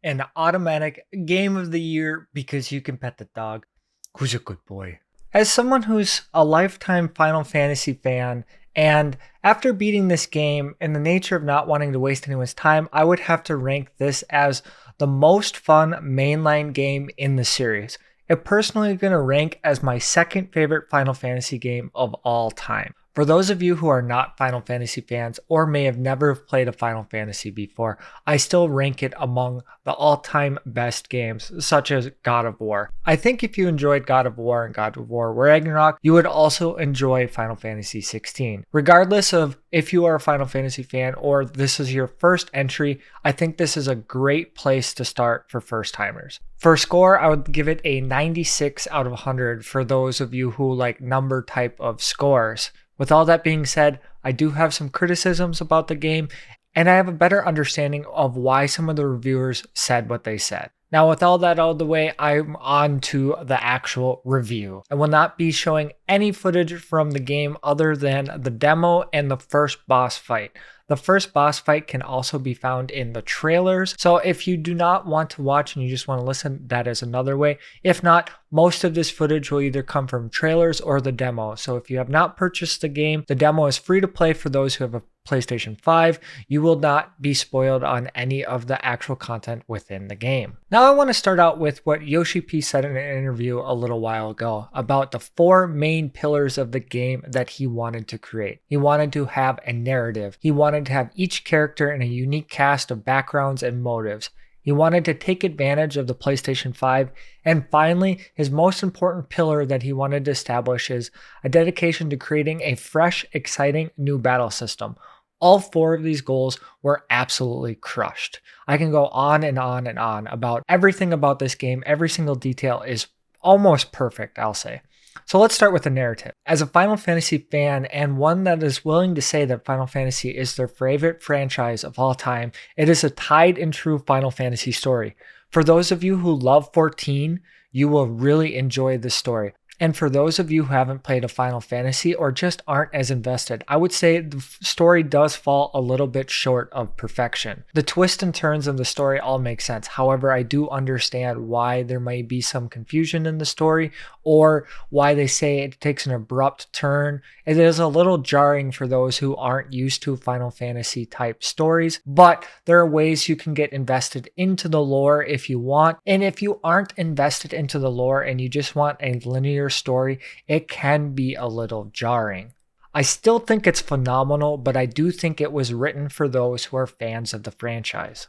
An automatic game of the year because you can pet the dog. Who's a good boy? As someone who's a lifetime Final Fantasy fan, and after beating this game and the nature of not wanting to waste anyone's time, I would have to rank this as the most fun mainline game in the series. It personally going to rank as my second favorite Final Fantasy game of all time. For those of you who are not Final Fantasy fans or may have never played a Final Fantasy before, I still rank it among the all-time best games, such as God of War. I think if you enjoyed God of War and God of War Ragnarok, you would also enjoy Final Fantasy XVI. Regardless of if you are a Final Fantasy fan or this is your first entry, I think this is a great place to start for first-timers. For score, I would give it a 96 out of 100 for those of you who like number type of scores. With all that being said, I do have some criticisms about the game, and I have a better understanding of why some of the reviewers said what they said. Now, with all that out of the way, I'm on to the actual review. I will not be showing any footage from the game other than the demo and the first boss fight. The first boss fight can also be found in the trailers, so if you do not want to watch and you just want to listen, that is another way. If not, most of this footage will either come from trailers or the demo. So if you have not purchased the game, the demo is free to play for those who have a PlayStation 5. You will not be spoiled on any of the actual content within the game. Now I want to start out with what Yoshi-P said in an interview a little while ago about the four main pillars of the game that he wanted to create. He wanted to have a narrative. He wanted to have each character in a unique cast of backgrounds and motives. He wanted to take advantage of the PlayStation 5. And finally, his most important pillar that he wanted to establish is a dedication to creating a fresh, exciting new battle system. All four of these goals were absolutely crushed. I can go on and on and on about everything about this game. Every single detail is almost perfect, I'll say. So let's start with the narrative. As a Final Fantasy fan and one that is willing to say that Final Fantasy is their favorite franchise of all time, it is a tried and true Final Fantasy story. For those of you who love 14, you will really enjoy this story. And for those of you who haven't played a Final Fantasy or just aren't as invested, I would say the story does fall a little bit short of perfection. The twists and turns of the story all make sense. However, I do understand why there may be some confusion in the story or why they say it takes an abrupt turn. It is a little jarring for those who aren't used to Final Fantasy type stories, but there are ways you can get invested into the lore if you want. And if you aren't invested into the lore and you just want a linear story, it can be a little jarring. I still think it's phenomenal, but I do think it was written for those who are fans of the franchise.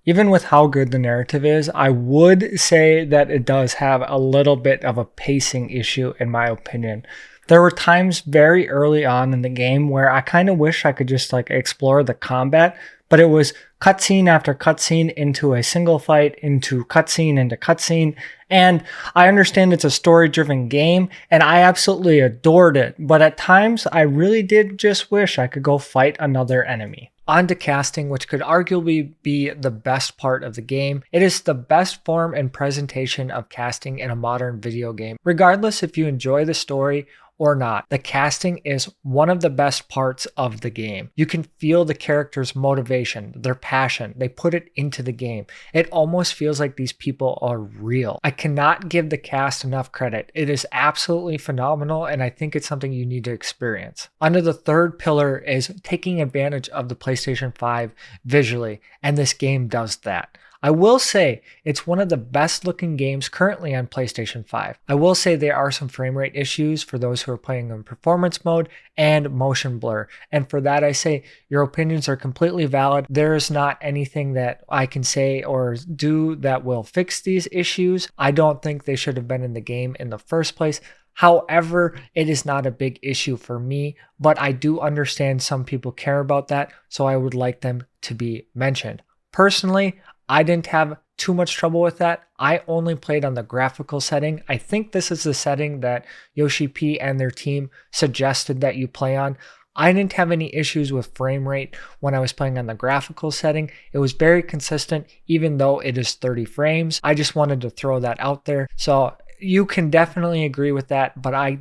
Even with how good the narrative is, I would say that it does have a little bit of a pacing issue in my opinion. There were times very early on in the game where I kind of wish I could just explore the combat, but it was cutscene after cutscene into a single fight, into cutscene, and I understand it's a story-driven game, and I absolutely adored it, but at times I really did just wish I could go fight another enemy. On to casting, which could arguably be the best part of the game. It is the best form and presentation of casting in a modern video game. Regardless if you enjoy the story or not, the casting is one of the best parts of the game. You can feel the characters' motivation, their passion. They put it into the game. It almost feels like these people are real. I cannot give the cast enough credit. It is absolutely phenomenal, and I think it's something you need to experience. Under the third pillar is taking advantage of the PlayStation 5 visually, and this game does that. I will say it's one of the best looking games currently on PlayStation 5. I will say there are some frame rate issues for those who are playing in performance mode and motion blur. And for that I say your opinions are completely valid. There is not anything that I can say or do that will fix these issues. I don't think they should have been in the game in the first place. However, it is not a big issue for me, but I do understand some people care about that, so I would like them to be mentioned. Personally, I didn't have too much trouble with that. I only played on the graphical setting. I think this is the setting that Yoshi-P and their team suggested that you play on. I didn't have any issues with frame rate when I was playing on the graphical setting. It was very consistent, even though it is 30 frames. I just wanted to throw that out there. So you can definitely agree with that, but I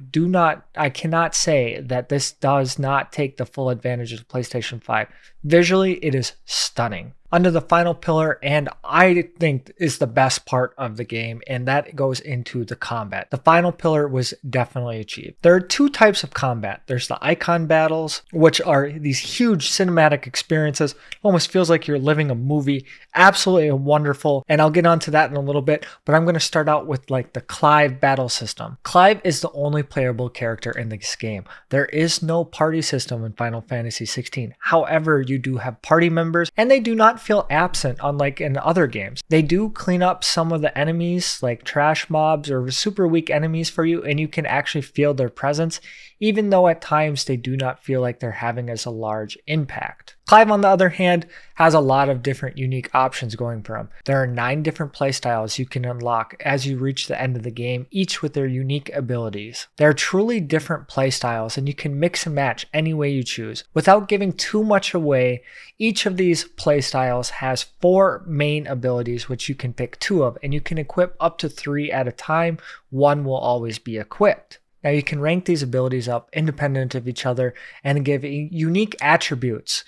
cannot say that this does not take the full advantage of the PlayStation 5. Visually, it is stunning. Under the final pillar, and I think is the best part of the game, and that goes into the combat. The final pillar was definitely achieved. There are two types of combat. There's the icon battles, which are these huge cinematic experiences. Almost feels like you're living a movie. Absolutely wonderful, and I'll get onto that in a little bit, but I'm going to start out with like the Clive battle system. Clive is the only playable character in this game. There is no party system in Final Fantasy XVI. However, you do have party members, and they do not feel absent unlike in other games. They do clean up some of the enemies like trash mobs or super weak enemies for you, and you can actually feel their presence, even though at times they do not feel like they're having as a large impact. Clive, on the other hand, has a lot of different unique options going for him. There are 9 different playstyles you can unlock as you reach the end of the game, each with their unique abilities. There are truly different playstyles, and you can mix and match any way you choose. Without giving too much away, each of these playstyles has 4 main abilities which you can pick 2 of, and you can equip up to 3 at a time. 1 will always be equipped. Now you can rank these abilities up independent of each other and give unique attributes,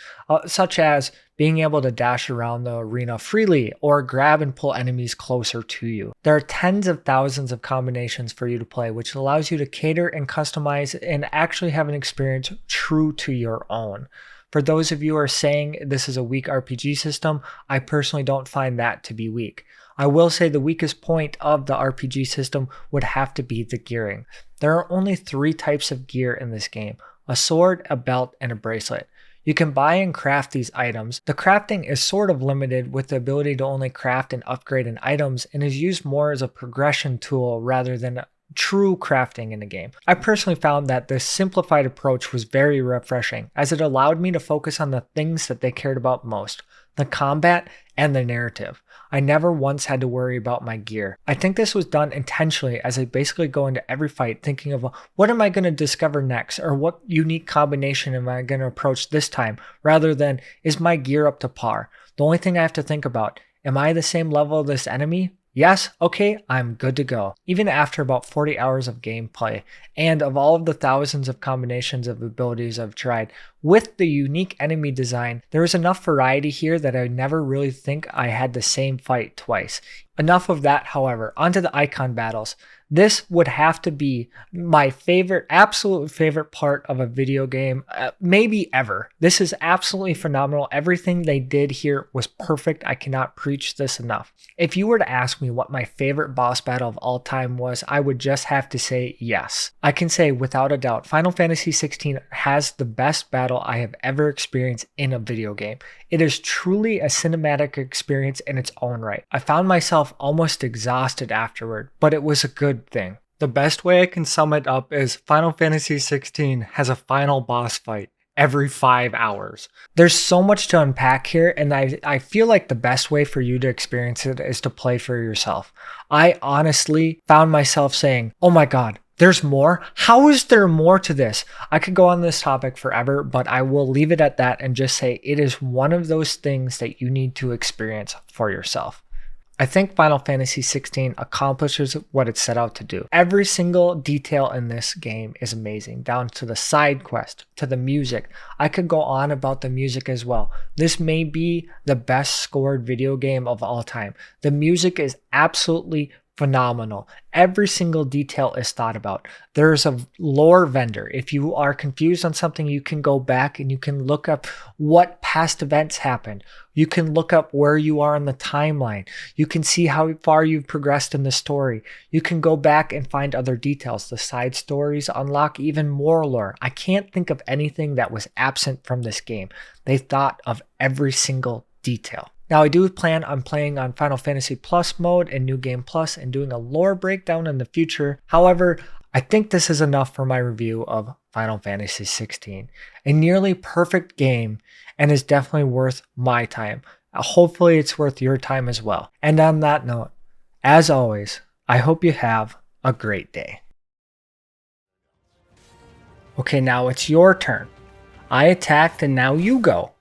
such as being able to dash around the arena freely or grab and pull enemies closer to you. There are tens of thousands of combinations for you to play, which allows you to cater and customize and actually have an experience true to your own. For those of you who are saying this is a weak RPG system, I personally don't find that to be weak. I will say the weakest point of the RPG system would have to be the gearing. There are only 3 types of gear in this game: a sword, a belt, and a bracelet. You can buy and craft these items. The crafting is sort of limited with the ability to only craft and upgrade in items, and is used more as a progression tool rather than true crafting in the game. I personally found that this simplified approach was very refreshing, as it allowed me to focus on the things that they cared about most: the combat and the narrative. I never once had to worry about my gear. I think this was done intentionally, as I basically go into every fight thinking of what am I going to discover next, or what unique combination am I going to approach this time, rather than is my gear up to par. The only thing I have to think about, am I the same level as this enemy? Yes, okay, I'm good to go. Even after about 40 hours of gameplay, and of all of the thousands of combinations of abilities I've tried, with the unique enemy design, there is enough variety here that I never really think I had the same fight twice. Enough of that, however, onto the icon battles. This would have to be my favorite, absolute favorite part of a video game, maybe ever. This is absolutely phenomenal. Everything they did here was perfect. I cannot preach this enough. If you were to ask me what my favorite boss battle of all time was, I would just have to say yes. I can say without a doubt, Final Fantasy XVI has the best battle I have ever experienced in a video game. It is truly a cinematic experience in its own right. I found myself almost exhausted afterward, but it was a good thing. The best way I can sum it up is Final Fantasy XVI has a final boss fight every 5 hours. There's so much to unpack here, and I feel like the best way for you to experience it is to play for yourself. I honestly found myself saying, oh my god, there's more? How is there more to this? I could go on this topic forever, but I will leave it at that and just say it is one of those things that you need to experience for yourself. I think Final Fantasy XVI accomplishes what it set out to do. Every single detail in this game is amazing, down to the side quest, to the music. I could go on about the music as well. This may be the best scored video game of all time. The music is absolutely phenomenal. Every single detail is thought about. There's a lore vendor. If you are confused on something, you can go back and you can look up what past events happened. You can look up where you are in the timeline. You can see how far you've progressed in the story. You can go back and find other details. The side stories unlock even more lore. I can't think of anything that was absent from this game. They thought of every single detail. Now, I do plan on playing on Final Fantasy Plus mode and New Game Plus and doing a lore breakdown in the future. However, I think this is enough for my review of Final Fantasy XVI. A nearly perfect game, and is definitely worth my time. Hopefully it's worth your time as well. And on that note, as always, I hope you have a great day. Okay, now it's your turn. I attacked and now you go.